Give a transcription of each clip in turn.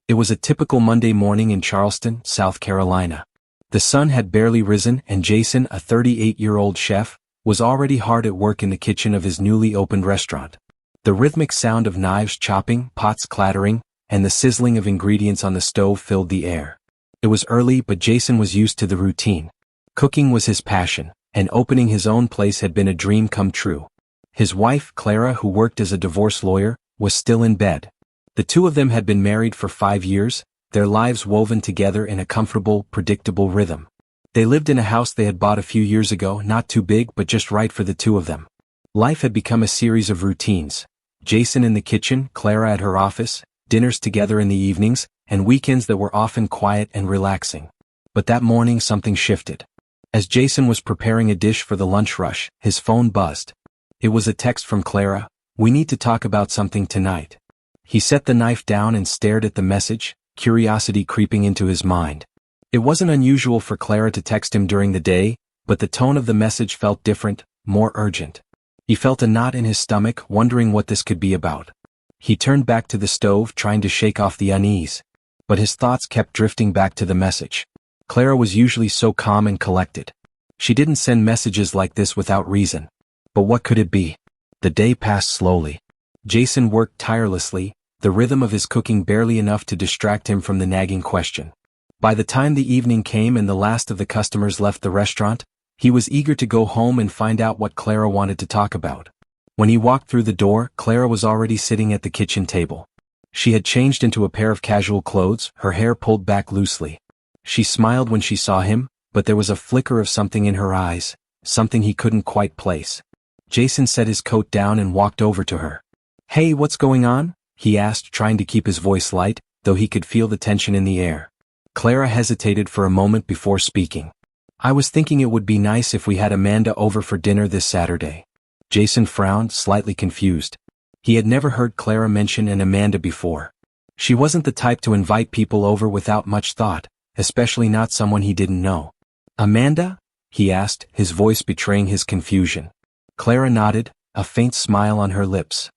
It was a typical Monday morning in Charleston, South Carolina. The sun had barely risen and Jason, a 38-year-old chef, was already hard at work in the kitchen of his newly opened restaurant. The rhythmic sound of knives chopping, pots clattering, and the sizzling of ingredients on the stove filled the air. It was early, but Jason was used to the routine. Cooking was his passion, and opening his own place had been a dream come true. His wife, Clara, who worked as a divorce lawyer, was still in bed. The two of them had been married for 5 years, their lives woven together in a comfortable, predictable rhythm. They lived in a house they had bought a few years ago, not too big but just right for the two of them. Life had become a series of routines. Jason in the kitchen, Clara at her office, dinners together in the evenings, and weekends that were often quiet and relaxing. But that morning something shifted. As Jason was preparing a dish for the lunch rush, his phone buzzed. It was a text from Clara. "We need to talk about something tonight." He set the knife down and stared at the message, curiosity creeping into his mind. It wasn't unusual for Clara to text him during the day, but the tone of the message felt different, more urgent. He felt a knot in his stomach, wondering what this could be about. He turned back to the stove, trying to shake off the unease. But his thoughts kept drifting back to the message. Clara was usually so calm and collected. She didn't send messages like this without reason. But what could it be? The day passed slowly. Jason worked tirelessly, the rhythm of his cooking barely enough to distract him from the nagging question. By the time the evening came and the last of the customers left the restaurant, he was eager to go home and find out what Clara wanted to talk about. When he walked through the door, Clara was already sitting at the kitchen table. She had changed into a pair of casual clothes, her hair pulled back loosely. She smiled when she saw him, but there was a flicker of something in her eyes, something he couldn't quite place. Jason set his coat down and walked over to her. "Hey, what's going on?" he asked, trying to keep his voice light, though he could feel the tension in the air. Clara hesitated for a moment before speaking. "I was thinking it would be nice if we had Amanda over for dinner this Saturday." Jason frowned, slightly confused. He had never heard Clara mention an Amanda before. She wasn't the type to invite people over without much thought, especially not someone he didn't know. "Amanda?" he asked, his voice betraying his confusion. Clara nodded, a faint smile on her lips.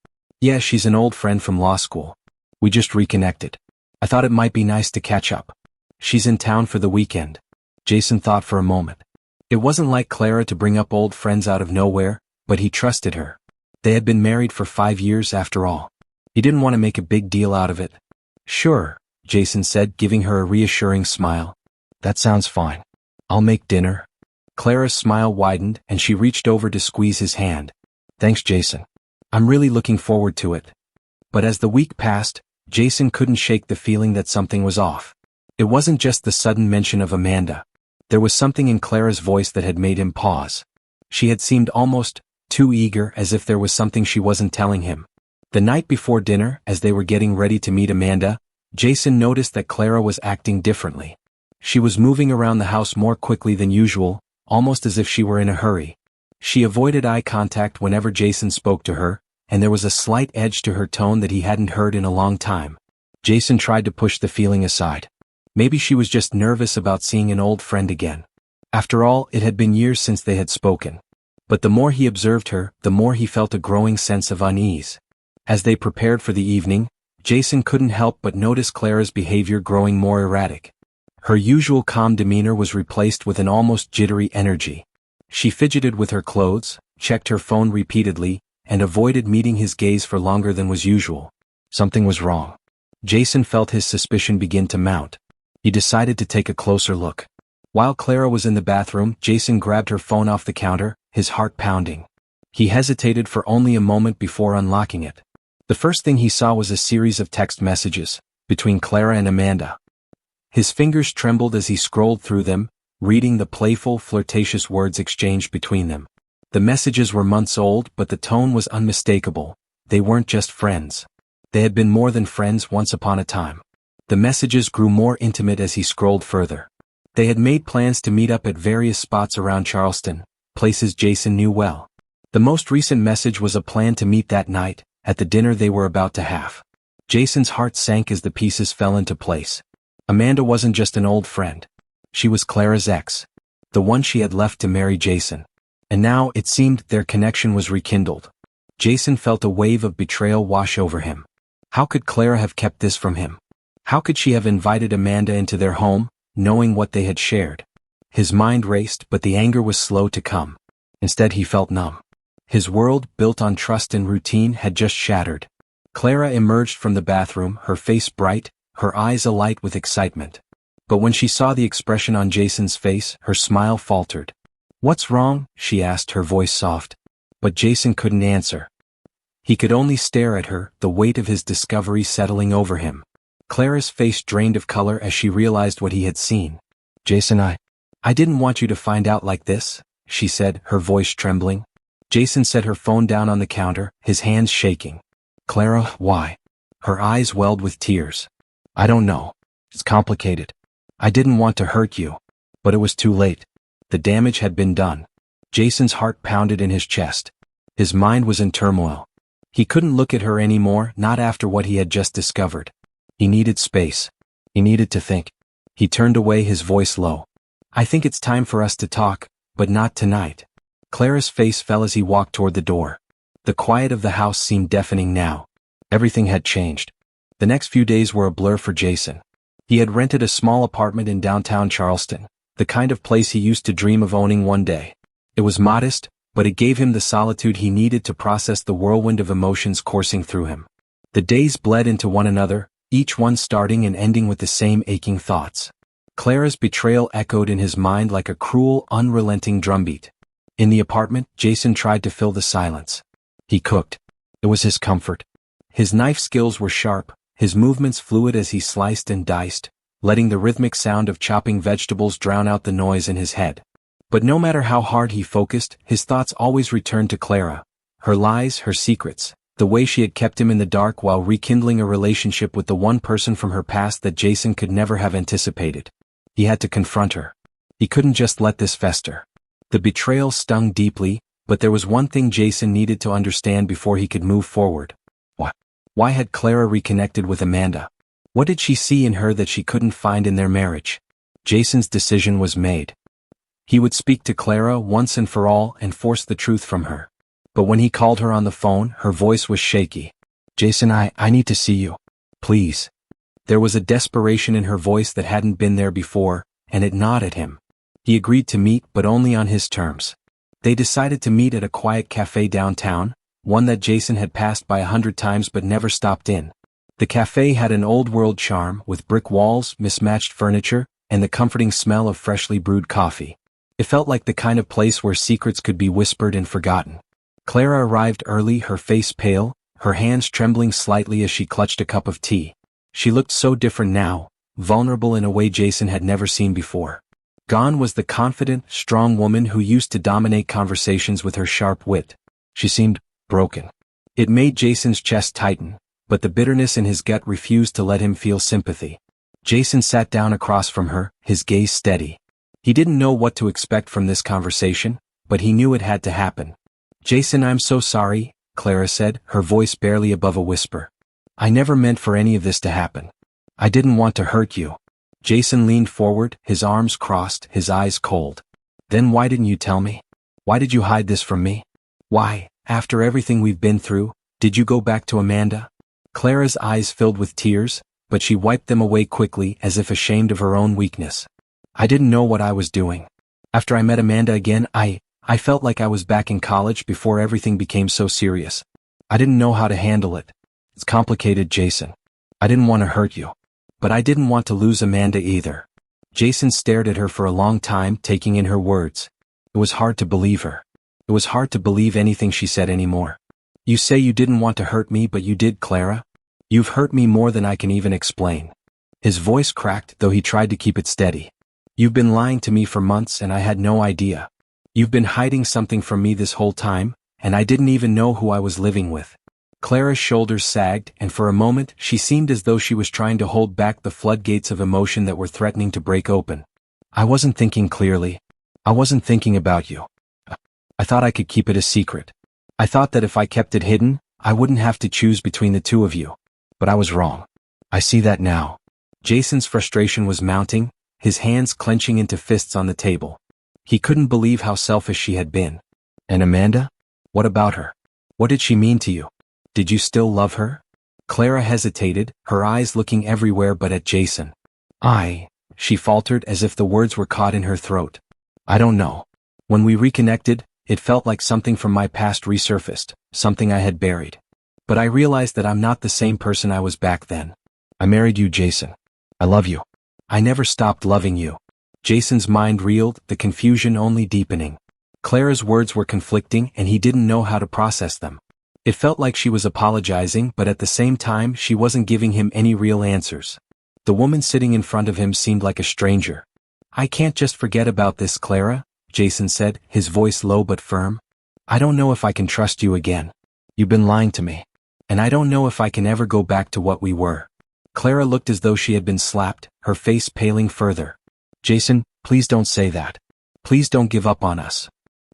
"Yeah, she's an old friend from law school. We just reconnected. I thought it might be nice to catch up. She's in town for the weekend." Jason thought for a moment. It wasn't like Clara to bring up old friends out of nowhere, but he trusted her. They had been married for 5 years after all. He didn't want to make a big deal out of it. "Sure," Jason said, giving her a reassuring smile. "That sounds fine. I'll make dinner." Clara's smile widened and she reached over to squeeze his hand. "Thanks, Jason. I'm really looking forward to it." But as the week passed, Jason couldn't shake the feeling that something was off. It wasn't just the sudden mention of Amanda. There was something in Clara's voice that had made him pause. She had seemed almost too eager, as if there was something she wasn't telling him. The night before dinner, as they were getting ready to meet Amanda, Jason noticed that Clara was acting differently. She was moving around the house more quickly than usual, almost as if she were in a hurry. She avoided eye contact whenever Jason spoke to her, and there was a slight edge to her tone that he hadn't heard in a long time. Jason tried to push the feeling aside. Maybe she was just nervous about seeing an old friend again. After all, it had been years since they had spoken. But the more he observed her, the more he felt a growing sense of unease. As they prepared for the evening, Jason couldn't help but notice Clara's behavior growing more erratic. Her usual calm demeanor was replaced with an almost jittery energy. She fidgeted with her clothes, checked her phone repeatedly, and avoided meeting his gaze for longer than was usual. Something was wrong. Jason felt his suspicion begin to mount. He decided to take a closer look. While Clara was in the bathroom, Jason grabbed her phone off the counter, his heart pounding. He hesitated for only a moment before unlocking it. The first thing he saw was a series of text messages between Clara and Amanda. His fingers trembled as he scrolled through them, reading the playful, flirtatious words exchanged between them. The messages were months old, but the tone was unmistakable. They weren't just friends. They had been more than friends once upon a time. The messages grew more intimate as he scrolled further. They had made plans to meet up at various spots around Charleston, places Jason knew well. The most recent message was a plan to meet that night, at the dinner they were about to have. Jason's heart sank as the pieces fell into place. Amanda wasn't just an old friend. She was Clara's ex, the one she had left to marry Jason. And now, it seemed, their connection was rekindled. Jason felt a wave of betrayal wash over him. How could Clara have kept this from him? How could she have invited Amanda into their home, knowing what they had shared? His mind raced, but the anger was slow to come. Instead he felt numb. His world, built on trust and routine, had just shattered. Clara emerged from the bathroom, her face bright, her eyes alight with excitement. But when she saw the expression on Jason's face, her smile faltered. "What's wrong?" she asked, her voice soft. But Jason couldn't answer. He could only stare at her, the weight of his discovery settling over him. Clara's face drained of color as she realized what he had seen. "Jason, I didn't want you to find out like this," she said, her voice trembling. Jason set her phone down on the counter, his hands shaking. "Clara, why?" Her eyes welled with tears. "I don't know. It's complicated. I didn't want to hurt you. But it was too late. The damage had been done." Jason's heart pounded in his chest. His mind was in turmoil. He couldn't look at her anymore, not after what he had just discovered. He needed space. He needed to think. He turned away, his voice low. "I think it's time for us to talk, but not tonight." Clara's face fell as he walked toward the door. The quiet of the house seemed deafening now. Everything had changed. The next few days were a blur for Jason. He had rented a small apartment in downtown Charleston, the kind of place he used to dream of owning one day. It was modest, but it gave him the solitude he needed to process the whirlwind of emotions coursing through him. The days bled into one another, each one starting and ending with the same aching thoughts. Clara's betrayal echoed in his mind like a cruel, unrelenting drumbeat. In the apartment, Jason tried to fill the silence. He cooked. It was his comfort. His knife skills were sharp, his movements fluid as he sliced and diced, letting the rhythmic sound of chopping vegetables drown out the noise in his head. But no matter how hard he focused, his thoughts always returned to Clara. Her lies, her secrets, the way she had kept him in the dark while rekindling a relationship with the one person from her past that Jason could never have anticipated. He had to confront her. He couldn't just let this fester. The betrayal stung deeply, but there was one thing Jason needed to understand before he could move forward. Why had Clara reconnected with Amanda? What did she see in her that she couldn't find in their marriage? Jason's decision was made. He would speak to Clara once and for all and force the truth from her. But when he called her on the phone, her voice was shaky. "Jason, I need to see you. Please." There was a desperation in her voice that hadn't been there before, and it gnawed at him. He agreed to meet, but only on his terms. They decided to meet at a quiet cafe downtown, one that Jason had passed by 100 times but never stopped in. The cafe had an old-world charm, with brick walls, mismatched furniture, and the comforting smell of freshly brewed coffee. It felt like the kind of place where secrets could be whispered and forgotten. Clara arrived early, her face pale, her hands trembling slightly as she clutched a cup of tea. She looked so different now, vulnerable in a way Jason had never seen before. Gone was the confident, strong woman who used to dominate conversations with her sharp wit. She seemed broken. It made Jason's chest tighten, but the bitterness in his gut refused to let him feel sympathy. Jason sat down across from her, his gaze steady. He didn't know what to expect from this conversation, but he knew it had to happen. "Jason, I'm so sorry," Clara said, her voice barely above a whisper. "I never meant for any of this to happen. I didn't want to hurt you." Jason leaned forward, his arms crossed, his eyes cold. "Then why didn't you tell me? Why did you hide this from me? Why, after everything we've been through, did you go back to Amanda?" Clara's eyes filled with tears, but she wiped them away quickly as if ashamed of her own weakness. "I didn't know what I was doing. After I met Amanda again, I felt like I was back in college before everything became so serious. I didn't know how to handle it. It's complicated, Jason. I didn't want to hurt you. But I didn't want to lose Amanda either." Jason stared at her for a long time, taking in her words. It was hard to believe her. It was hard to believe anything she said anymore. "You say you didn't want to hurt me, but you did, Clara. You've hurt me more than I can even explain." His voice cracked, though he tried to keep it steady. "You've been lying to me for months and I had no idea. You've been hiding something from me this whole time, and I didn't even know who I was living with." Clara's shoulders sagged, and for a moment she seemed as though she was trying to hold back the floodgates of emotion that were threatening to break open. "I wasn't thinking clearly. I wasn't thinking about you. I thought I could keep it a secret. I thought that if I kept it hidden, I wouldn't have to choose between the two of you. But I was wrong. I see that now." Jason's frustration was mounting, his hands clenching into fists on the table. He couldn't believe how selfish she had been. "And Amanda? What about her? What did she mean to you? Did you still love her?" Clara hesitated, her eyes looking everywhere but at Jason. She faltered as if the words were caught in her throat. I don't know. When we reconnected, it felt like something from my past resurfaced, something I had buried. But I realized that I'm not the same person I was back then. I married you, Jason. I love you. I never stopped loving you. Jason's mind reeled, the confusion only deepening. Clara's words were conflicting and he didn't know how to process them. It felt like she was apologizing, but at the same time she wasn't giving him any real answers. The woman sitting in front of him seemed like a stranger. I can't just forget about this, Clara, Jason said, his voice low but firm. I don't know if I can trust you again. You've been lying to me. And I don't know if I can ever go back to what we were. Clara looked as though she had been slapped, her face paling further. Jason, please don't say that. Please don't give up on us.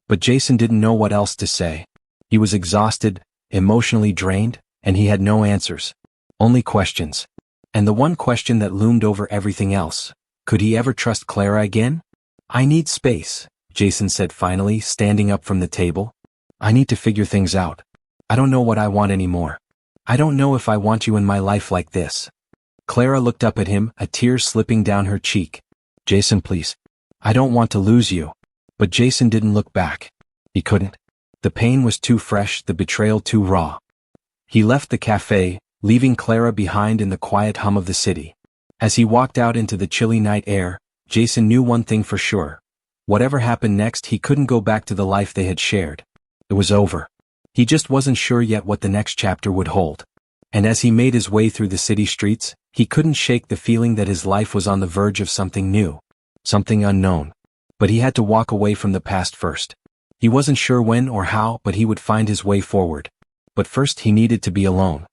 But Jason didn't know what else to say. He was exhausted, emotionally drained, and he had no answers. Only questions. And the one question that loomed over everything else, could he ever trust Clara again? I need space, Jason said finally, standing up from the table. I need to figure things out. I don't know what I want anymore. I don't know if I want you in my life like this. Clara looked up at him, a tear slipping down her cheek. Jason, please. I don't want to lose you. But Jason didn't look back. He couldn't. The pain was too fresh, the betrayal too raw. He left the cafe, leaving Clara behind in the quiet hum of the city. As he walked out into the chilly night air, Jason knew one thing for sure. Whatever happened next, he couldn't go back to the life they had shared. It was over. He just wasn't sure yet what the next chapter would hold. And as he made his way through the city streets, he couldn't shake the feeling that his life was on the verge of something new. Something unknown. But he had to walk away from the past first. He wasn't sure when or how, but he would find his way forward. But first he needed to be alone.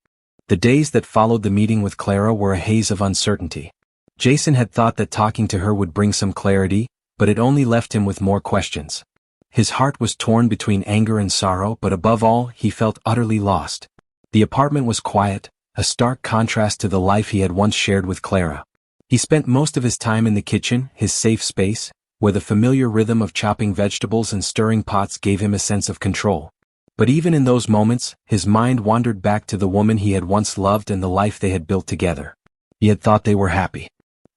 The days that followed the meeting with Clara were a haze of uncertainty. Jason had thought that talking to her would bring some clarity, but it only left him with more questions. His heart was torn between anger and sorrow, but above all, he felt utterly lost. The apartment was quiet, a stark contrast to the life he had once shared with Clara. He spent most of his time in the kitchen, his safe space, where the familiar rhythm of chopping vegetables and stirring pots gave him a sense of control. But even in those moments, his mind wandered back to the woman he had once loved and the life they had built together. He had thought they were happy.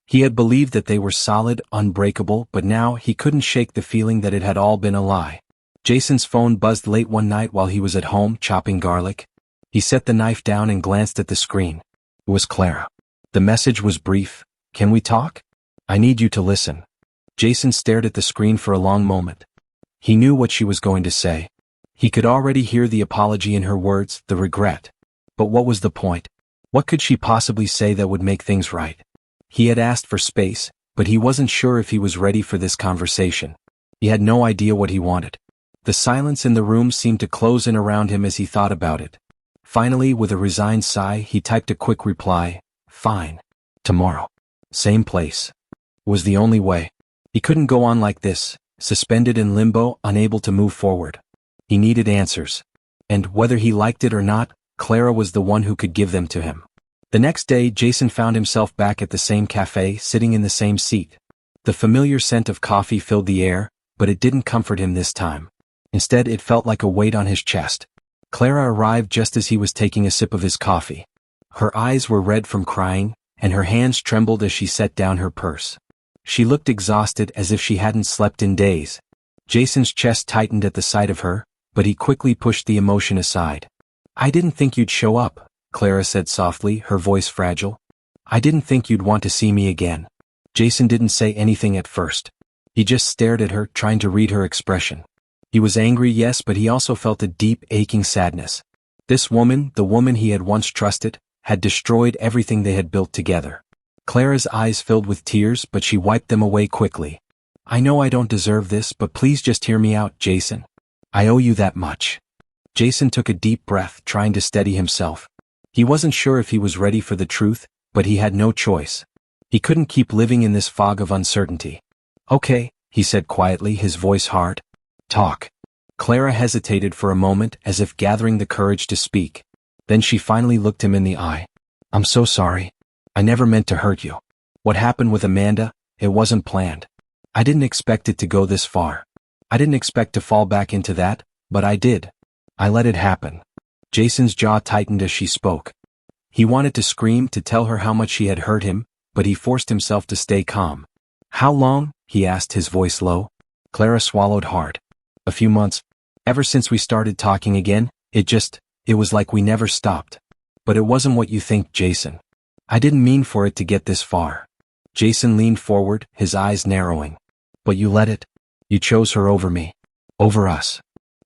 He had believed that they were solid, unbreakable, but now he couldn't shake the feeling that it had all been a lie. Jason's phone buzzed late one night while he was at home chopping garlic. He set the knife down and glanced at the screen. It was Clara. The message was brief. Can we talk? I need you to listen. Jason stared at the screen for a long moment. He knew what she was going to say. He could already hear the apology in her words, the regret. But what was the point? What could she possibly say that would make things right? He had asked for space, but he wasn't sure if he was ready for this conversation. He had no idea what he wanted. The silence in the room seemed to close in around him as he thought about it. Finally, with a resigned sigh, he typed a quick reply. Fine. Tomorrow. Same place. It was the only way. He couldn't go on like this, suspended in limbo, unable to move forward. He needed answers. And whether he liked it or not, Clara was the one who could give them to him. The next day, Jason found himself back at the same cafe, sitting in the same seat. The familiar scent of coffee filled the air, but it didn't comfort him this time. Instead, it felt like a weight on his chest. Clara arrived just as he was taking a sip of his coffee. Her eyes were red from crying, and her hands trembled as she set down her purse. She looked exhausted, as if she hadn't slept in days. Jason's chest tightened at the sight of her, but he quickly pushed the emotion aside. I didn't think you'd show up, Clara said softly, her voice fragile. I didn't think you'd want to see me again. Jason didn't say anything at first. He just stared at her, trying to read her expression. He was angry, yes, but he also felt a deep, aching sadness. This woman, the woman he had once trusted, had destroyed everything they had built together. Clara's eyes filled with tears, but she wiped them away quickly. I know I don't deserve this, but please just hear me out, Jason. I owe you that much. Jason took a deep breath, trying to steady himself. He wasn't sure if he was ready for the truth, but he had no choice. He couldn't keep living in this fog of uncertainty. Okay, he said quietly, his voice hard. Talk. Clara hesitated for a moment, as if gathering the courage to speak. Then she finally looked him in the eye. I'm so sorry. I never meant to hurt you. What happened with Amanda, it wasn't planned. I didn't expect it to go this far. I didn't expect to fall back into that, but I did. I let it happen. Jason's jaw tightened as she spoke. He wanted to scream to tell her how much she had hurt him, but he forced himself to stay calm. "How long?" he asked, his voice low. Clara swallowed hard. "A few months. Ever since we started talking again, it was like we never stopped. But it wasn't what you think, Jason. I didn't mean for it to get this far." Jason leaned forward, his eyes narrowing. "But you let it. You chose her over me. Over us."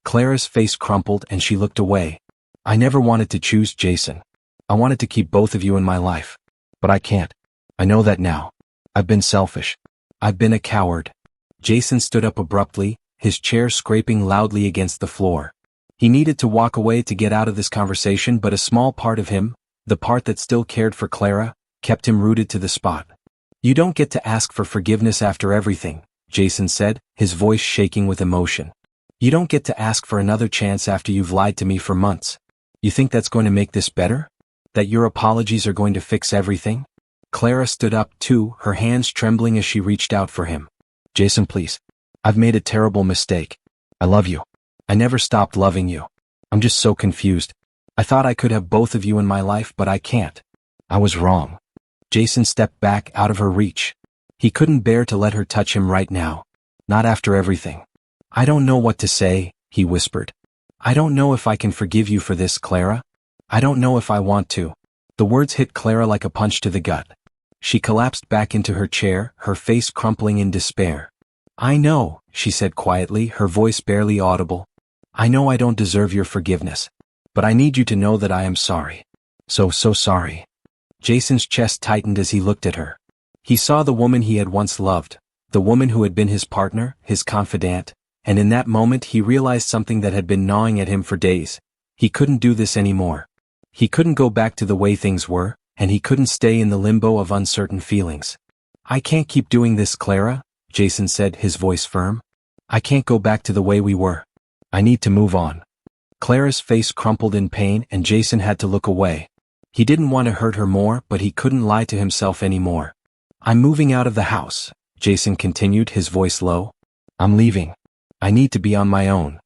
Clara's face crumpled and she looked away. "I never wanted to choose Jason. I wanted to keep both of you in my life. But I can't. I know that now. I've been selfish. I've been a coward." Jason stood up abruptly, his chair scraping loudly against the floor. He needed to walk away to get out of this conversation, but a small part of him, the part that still cared for Clara, kept him rooted to the spot. "You don't get to ask for forgiveness after everything," Jason said, his voice shaking with emotion. "You don't get to ask for another chance after you've lied to me for months. You think that's going to make this better? That your apologies are going to fix everything?" Clara stood up too, her hands trembling as she reached out for him. "Jason, please. I've made a terrible mistake. I love you. I never stopped loving you. I'm just so confused. I thought I could have both of you in my life, but I can't. I was wrong." Jason stepped back out of her reach. He couldn't bear to let her touch him right now. Not after everything. "I don't know what to say," he whispered. "I don't know if I can forgive you for this, Clara. I don't know if I want to." The words hit Clara like a punch to the gut. She collapsed back into her chair, her face crumpling in despair. "I know," she said quietly, her voice barely audible. "I know I don't deserve your forgiveness. But I need you to know that I am sorry. So sorry." Jason's chest tightened as he looked at her. He saw the woman he had once loved, the woman who had been his partner, his confidant, and in that moment he realized something that had been gnawing at him for days. He couldn't do this anymore. He couldn't go back to the way things were, and he couldn't stay in the limbo of uncertain feelings. "I can't keep doing this, Clara," Jason said, his voice firm. "I can't go back to the way we were. I need to move on." Clara's face crumpled in pain and Jason had to look away. He didn't want to hurt her more, but he couldn't lie to himself anymore. "I'm moving out of the house," Jason continued, his voice low. "I'm leaving. I need to be on my own."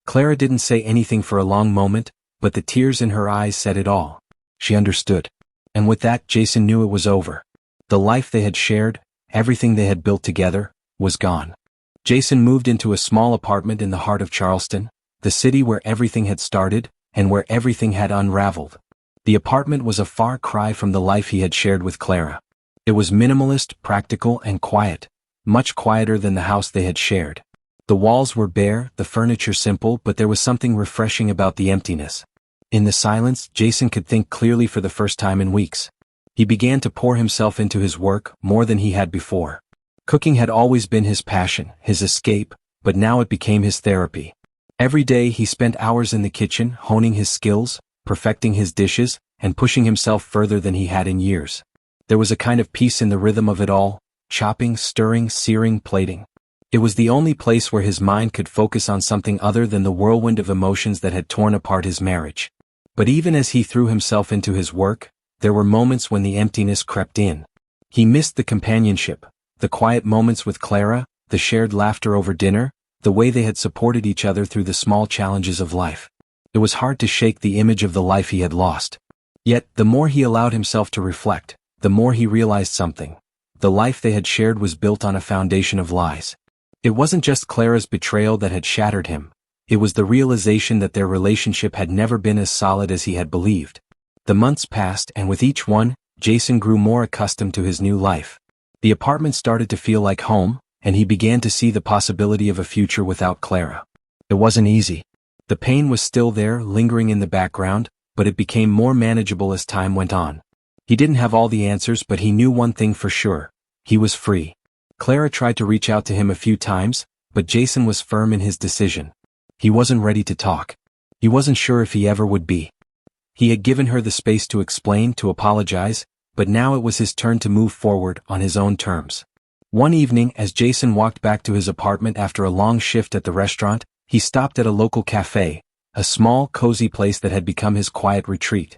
Clara didn't say anything for a long moment, but the tears in her eyes said it all. She understood. And with that, Jason knew it was over. The life they had shared, everything they had built together, was gone. Jason moved into a small apartment in the heart of Charleston, the city where everything had started, and where everything had unraveled. The apartment was a far cry from the life he had shared with Clara. It was minimalist, practical, and quiet, much quieter than the house they had shared. The walls were bare, the furniture simple, but there was something refreshing about the emptiness. In the silence, Jason could think clearly for the first time in weeks. He began to pour himself into his work, more than he had before. Cooking had always been his passion, his escape, but now it became his therapy. Every day he spent hours in the kitchen, honing his skills, perfecting his dishes, and pushing himself further than he had in years. There was a kind of peace in the rhythm of it all, chopping, stirring, searing, plating. It was the only place where his mind could focus on something other than the whirlwind of emotions that had torn apart his marriage. But even as he threw himself into his work, there were moments when the emptiness crept in. He missed the companionship, the quiet moments with Clara, the shared laughter over dinner, the way they had supported each other through the small challenges of life. It was hard to shake the image of the life he had lost. Yet, the more he allowed himself to reflect, the more he realized something. The life they had shared was built on a foundation of lies. It wasn't just Clara's betrayal that had shattered him. It was the realization that their relationship had never been as solid as he had believed. The months passed, and with each one, Jason grew more accustomed to his new life. The apartment started to feel like home, and he began to see the possibility of a future without Clara. It wasn't easy. The pain was still there, lingering in the background, but it became more manageable as time went on. He didn't have all the answers, but he knew one thing for sure. He was free. Clara tried to reach out to him a few times, but Jason was firm in his decision. He wasn't ready to talk. He wasn't sure if he ever would be. He had given her the space to explain, to apologize, but now it was his turn to move forward on his own terms. One evening, as Jason walked back to his apartment after a long shift at the restaurant, he stopped at a local cafe, a small, cozy place that had become his quiet retreat.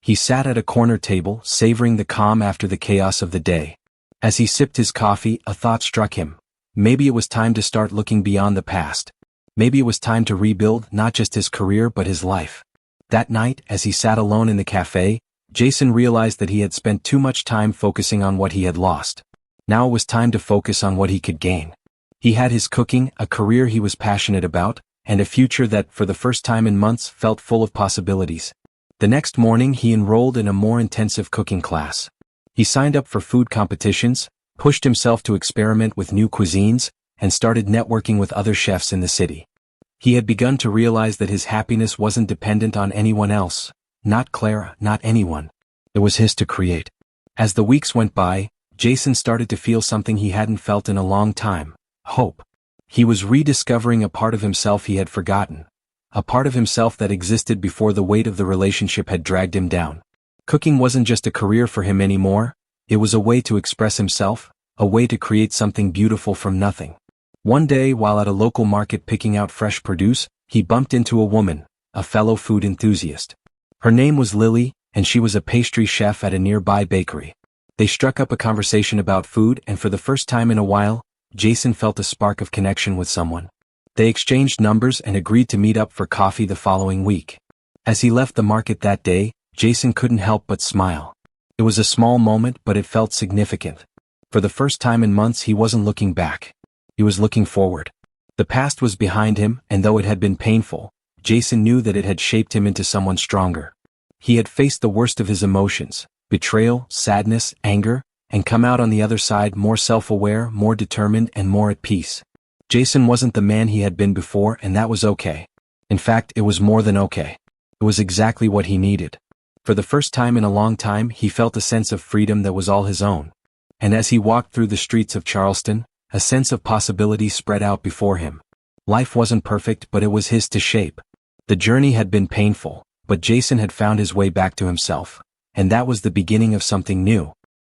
He sat at a corner table, savoring the calm after the chaos of the day. As he sipped his coffee, a thought struck him. Maybe it was time to start looking beyond the past. Maybe it was time to rebuild not just his career but his life. That night, as he sat alone in the cafe, Jason realized that he had spent too much time focusing on what he had lost. Now it was time to focus on what he could gain. He had his cooking, a career he was passionate about, and a future that, for the first time in months, felt full of possibilities. The next morning he enrolled in a more intensive cooking class. He signed up for food competitions, pushed himself to experiment with new cuisines, and started networking with other chefs in the city. He had begun to realize that his happiness wasn't dependent on anyone else, not Clara, not anyone. It was his to create. As the weeks went by, Jason started to feel something he hadn't felt in a long time: hope. He was rediscovering a part of himself he had forgotten, a part of himself that existed before the weight of the relationship had dragged him down. Cooking wasn't just a career for him anymore, it was a way to express himself, a way to create something beautiful from nothing. One day, while at a local market picking out fresh produce, he bumped into a woman, a fellow food enthusiast. Her name was Lily, and she was a pastry chef at a nearby bakery. They struck up a conversation about food, and for the first time in a while, Jason felt a spark of connection with someone. They exchanged numbers and agreed to meet up for coffee the following week. As he left the market that day, Jason couldn't help but smile. It was a small moment, but it felt significant. For the first time in months he wasn't looking back. He was looking forward. The past was behind him, and though it had been painful, Jason knew that it had shaped him into someone stronger. He had faced the worst of his emotions: betrayal, sadness, anger, and come out on the other side more self-aware, more determined, and more at peace. Jason wasn't the man he had been before, and that was okay. In fact, it was more than okay. It was exactly what he needed. For the first time in a long time, he felt a sense of freedom that was all his own. And as he walked through the streets of Charleston, a sense of possibility spread out before him. Life wasn't perfect, but it was his to shape. The journey had been painful, but Jason had found his way back to himself. And that was the beginning of something new.